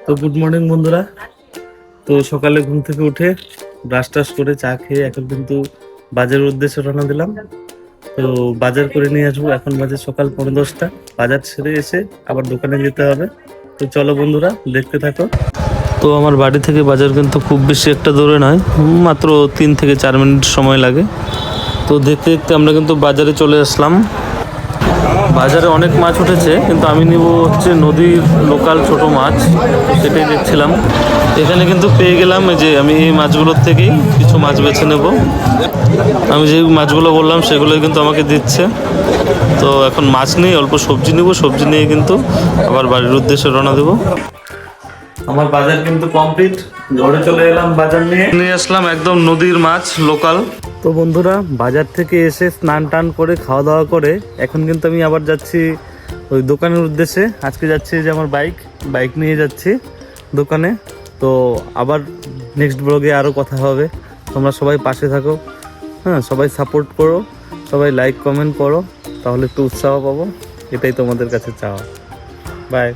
তো good morning বন্ধুরা। তো সকালে ঘুম থেকে উঠে ব্রাশ টাশ করে চা খেয়ে এখন কিন্তু বাজারের উদ্দেশ্যে রওনা দিলাম। তো বাজার করে নিয়ে আসবো। এখন বাজে সকাল 10:45। বাজার ছেড়ে এসে আবার দোকানে যেতে হবে। তো চলো বন্ধুরা, দেখতে থাকো। তো আমার বাড়ি থেকে বাজার কিন্তু খুব বেশি একটা দূরে নয়, মাত্র 3 থেকে 4 মিনিট সময় লাগে। তো দেখতে দেখতে আমরা কিন্তু বাজারে চলে আসলাম। বাজারে অনেক মাছ উঠেছে, কিন্তু আমি নিব হচ্ছে নদীর লোকাল ছোট মাছ, সেটাই দেখছিলাম। এখানে কিন্তু পেয়ে গেলাম যে আমি এই মাছগুলোর থেকেই কিছু মাছ বেছে নেব। আমি যে মাছগুলো বললাম সেগুলোই কিন্তু আমাকে দিচ্ছে। তো এখন মাছ নেই, অল্প সবজি নেব। সবজি নিয়ে কিন্তু আবার বাড়ির উদ্দেশ্যে রওনা দেবো। আমার বাজার কিন্তু কমপ্লিট। ঘরে চলে এলাম, বাজার নিয়ে আসলাম একদম নদীর মাছ লোকাল। তো বন্ধুরা, বাজার থেকে এসে স্নান টান করে খাওয়া দাওয়া করে এখন কিন্তু আমি আবার যাচ্ছি ওই দোকানের উদ্দেশ্যে। আজকে যাচ্ছি যে আমার বাইক নিয়ে যাচ্ছি দোকানে। তো আবার নেক্সট ব্লগে আরও কথা হবে। তোমরা সবাই পাশে থাকো, হ্যাঁ, সবাই সাপোর্ট করো, সবাই লাইক কমেন্ট করো, তাহলে একটু উৎসাহ পাবো। এটাই তোমাদের কাছে চাওয়া। বাই।